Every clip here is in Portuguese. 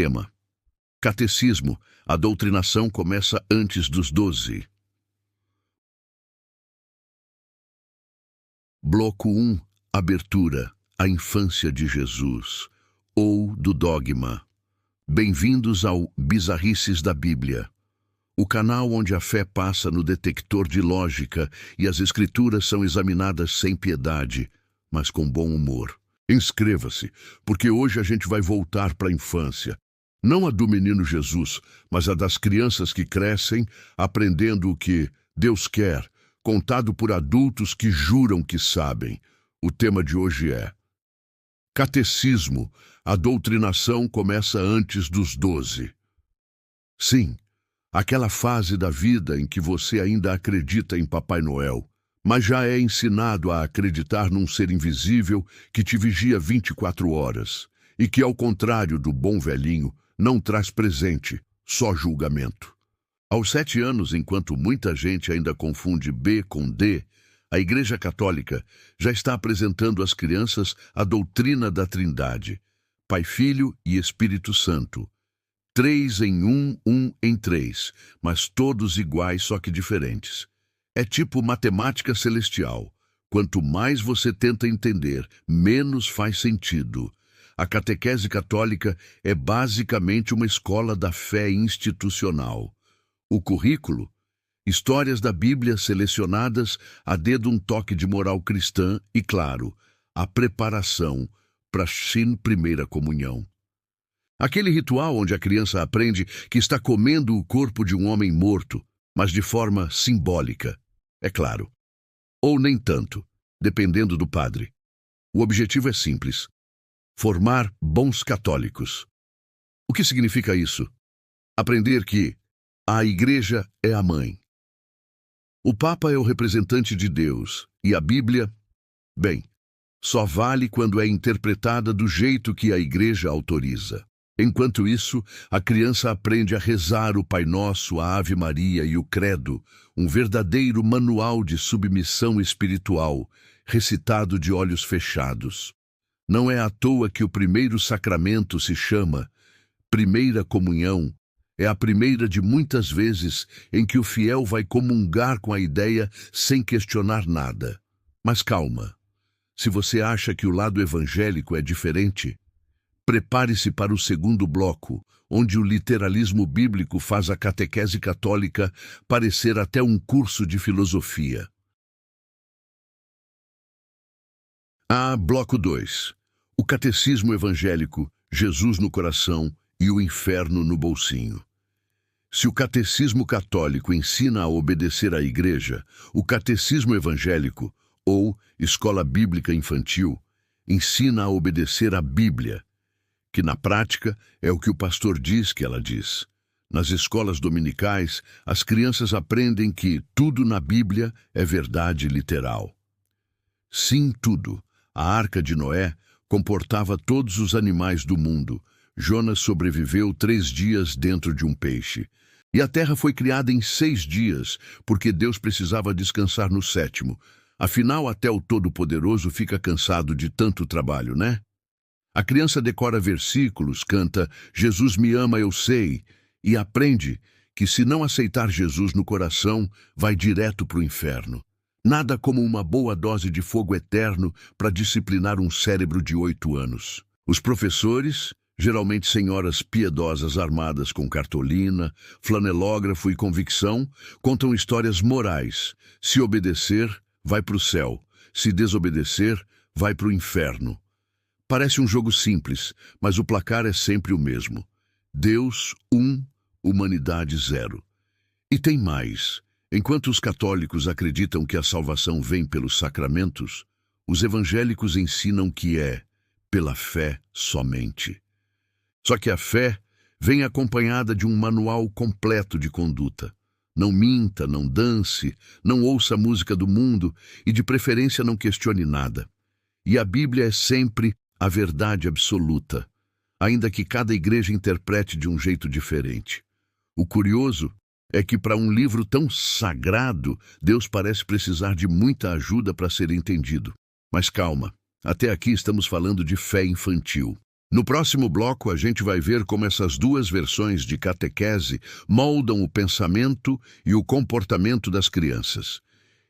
Tema: Catecismo. A doutrinação começa antes dos 12. Bloco 1. Abertura. A infância de Jesus, ou do dogma. Bem-vindos ao Bizarrices da Bíblia, o canal onde a fé passa no detector de lógica e as escrituras são examinadas sem piedade, mas com bom humor. Inscreva-se, porque hoje a gente vai voltar para a infância. Não a do menino Jesus, mas a das crianças que crescem, aprendendo o que Deus quer, contado por adultos que juram que sabem. O tema de hoje é Catecismo. A doutrinação começa antes dos 12. Sim, aquela fase da vida em que você ainda acredita em Papai Noel, mas já é ensinado a acreditar num ser invisível que te vigia 24 horas e que, ao contrário do bom velhinho, não traz presente, só julgamento. Aos 7 anos, enquanto muita gente ainda confunde B com D, a Igreja Católica já está apresentando às crianças a doutrina da Trindade, Pai, Filho e Espírito Santo. 3 em 1, 1 em 3, mas todos iguais, só que diferentes. É tipo matemática celestial. Quanto mais você tenta entender, menos faz sentido. A catequese católica é basicamente uma escola da fé institucional. O currículo? Histórias da Bíblia selecionadas a dedo, um toque de moral cristã e, claro, a preparação para a primeira comunhão. Aquele ritual onde a criança aprende que está comendo o corpo de um homem morto, mas de forma simbólica, é claro. Ou nem tanto, dependendo do padre. O objetivo é simples: formar bons católicos. O que significa isso? Aprender que a Igreja é a mãe. O Papa é o representante de Deus, e a Bíblia, bem, só vale quando é interpretada do jeito que a Igreja autoriza. Enquanto isso, a criança aprende a rezar o Pai Nosso, a Ave Maria e o Credo, um verdadeiro manual de submissão espiritual, recitado de olhos fechados. Não é à toa que o primeiro sacramento se chama Primeira Comunhão. É a primeira de muitas vezes em que o fiel vai comungar com a ideia sem questionar nada. Mas calma, se você acha que o lado evangélico é diferente, prepare-se para o segundo bloco, onde o literalismo bíblico faz a catequese católica parecer até um curso de filosofia. Bloco 2. O catecismo evangélico, Jesus no coração e o inferno no bolsinho. Se o catecismo católico ensina a obedecer à Igreja, o catecismo evangélico, ou escola bíblica infantil, ensina a obedecer à Bíblia, que na prática é o que o pastor diz que ela diz. Nas escolas dominicais, as crianças aprendem que tudo na Bíblia é verdade literal. Sim, tudo. A Arca de Noé comportava todos os animais do mundo. Jonas sobreviveu 3 dias dentro de um peixe. E a terra foi criada em 6 dias, porque Deus precisava descansar no 7º. Afinal, até o Todo-Poderoso fica cansado de tanto trabalho, né? A criança decora versículos, canta Jesus me ama, eu sei, e aprende que se não aceitar Jesus no coração, vai direto para o inferno. Nada como uma boa dose de fogo eterno para disciplinar um cérebro de 8 anos. Os professores, geralmente senhoras piedosas armadas com cartolina, flanelógrafo e convicção, contam histórias morais. Se obedecer, vai para o céu. Se desobedecer, vai para o inferno. Parece um jogo simples, mas o placar é sempre o mesmo. Deus 1, humanidade 0. E tem mais. Enquanto os católicos acreditam que a salvação vem pelos sacramentos, os evangélicos ensinam que é pela fé somente. Só que a fé vem acompanhada de um manual completo de conduta. Não minta, não dance, não ouça a música do mundo e, de preferência, não questione nada. E a Bíblia é sempre a verdade absoluta, ainda que cada igreja interprete de um jeito diferente. O curioso é que, para um livro tão sagrado, Deus parece precisar de muita ajuda para ser entendido. Mas calma, até aqui estamos falando de fé infantil. No próximo bloco, a gente vai ver como essas duas versões de catequese moldam o pensamento e o comportamento das crianças.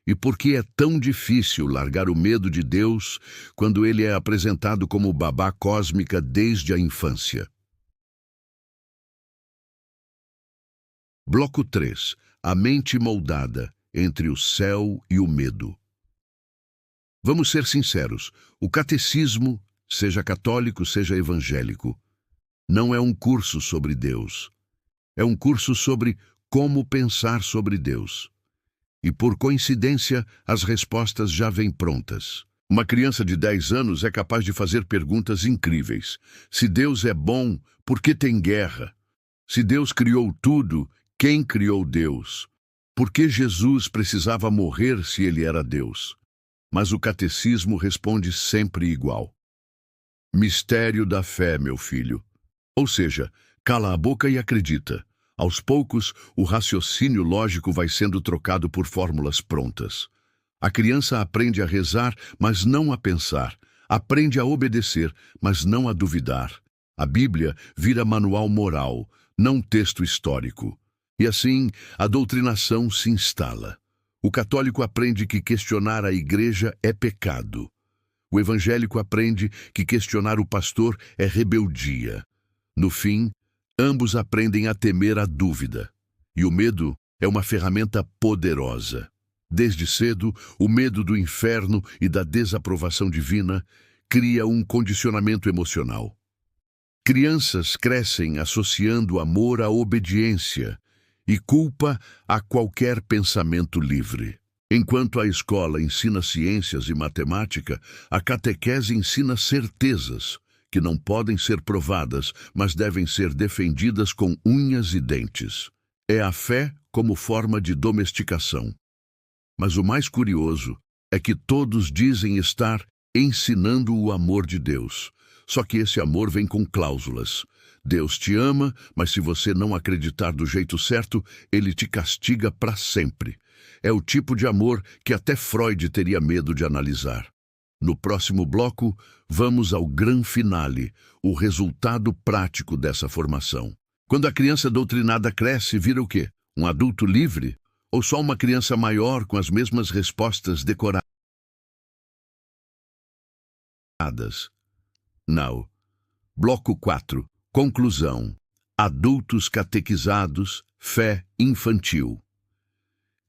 E por que é tão difícil largar o medo de Deus quando ele é apresentado como babá cósmica desde a infância. Bloco 3. A mente moldada entre o céu e o medo. Vamos ser sinceros, o catecismo, seja católico, seja evangélico, não é um curso sobre Deus. É um curso sobre como pensar sobre Deus. E por coincidência, as respostas já vêm prontas. Uma criança de 10 anos é capaz de fazer perguntas incríveis. Se Deus é bom, por que tem guerra? Se Deus criou tudo, quem criou Deus? Por que Jesus precisava morrer se ele era Deus? Mas o catecismo responde sempre igual. Mistério da fé, meu filho. Ou seja, cala a boca e acredita. Aos poucos, o raciocínio lógico vai sendo trocado por fórmulas prontas. A criança aprende a rezar, mas não a pensar. Aprende a obedecer, mas não a duvidar. A Bíblia vira manual moral, não texto histórico. E assim, a doutrinação se instala. O católico aprende que questionar a igreja é pecado. O evangélico aprende que questionar o pastor é rebeldia. No fim, ambos aprendem a temer a dúvida. E o medo é uma ferramenta poderosa. Desde cedo, o medo do inferno e da desaprovação divina cria um condicionamento emocional. Crianças crescem associando amor à obediência e culpa a qualquer pensamento livre. Enquanto a escola ensina ciências e matemática, a catequese ensina certezas, que não podem ser provadas, mas devem ser defendidas com unhas e dentes. É a fé como forma de domesticação. Mas o mais curioso é que todos dizem estar ensinando o amor de Deus. Só que esse amor vem com cláusulas. Deus te ama, mas se você não acreditar do jeito certo, ele te castiga para sempre. É o tipo de amor que até Freud teria medo de analisar. No próximo bloco, vamos ao grande finale, o resultado prático dessa formação. Quando a criança doutrinada cresce, vira o quê? Um adulto livre? Ou só uma criança maior com as mesmas respostas decoradas? Não. Bloco 4. Conclusão. Adultos catequizados, fé infantil.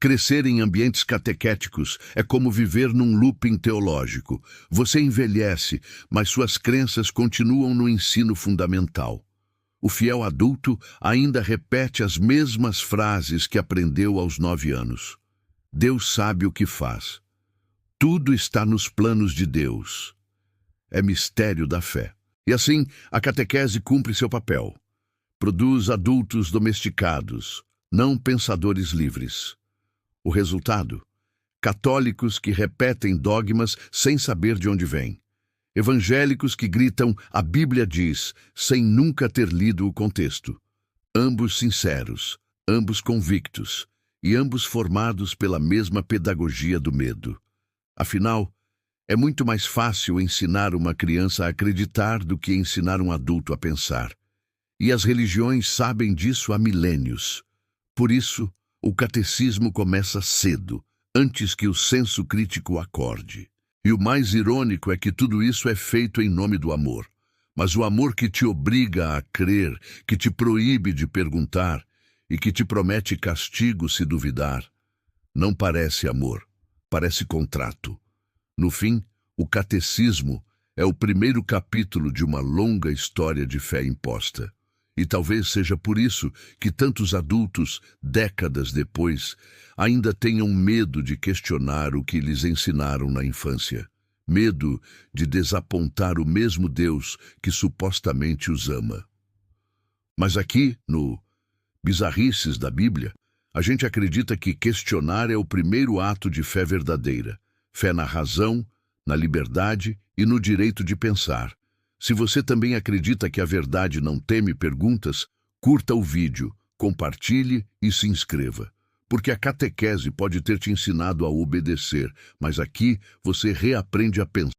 Crescer em ambientes catequéticos é como viver num looping teológico. Você envelhece, mas suas crenças continuam no ensino fundamental. O fiel adulto ainda repete as mesmas frases que aprendeu aos 9 anos. Deus sabe o que faz. Tudo está nos planos de Deus. É mistério da fé. E assim, a catequese cumpre seu papel. Produz adultos domesticados, não pensadores livres. O resultado? Católicos que repetem dogmas sem saber de onde vêm. Evangélicos que gritam "a Bíblia diz", sem nunca ter lido o contexto. Ambos sinceros, ambos convictos, e ambos formados pela mesma pedagogia do medo. Afinal, é muito mais fácil ensinar uma criança a acreditar do que ensinar um adulto a pensar. E as religiões sabem disso há milênios. Por isso, o catecismo começa cedo, antes que o senso crítico acorde. E o mais irônico é que tudo isso é feito em nome do amor. Mas o amor que te obriga a crer, que te proíbe de perguntar e que te promete castigo se duvidar, não parece amor, parece contrato. No fim, o catecismo é o primeiro capítulo de uma longa história de fé imposta. E talvez seja por isso que tantos adultos, décadas depois, ainda tenham medo de questionar o que lhes ensinaram na infância. Medo de desapontar o mesmo Deus que supostamente os ama. Mas aqui, no Bizarrices da Bíblia, a gente acredita que questionar é o primeiro ato de fé verdadeira. Fé na razão, na liberdade e no direito de pensar. Se você também acredita que a verdade não teme perguntas, curta o vídeo, compartilhe e se inscreva. Porque a catequese pode ter te ensinado a obedecer, mas aqui você reaprende a pensar.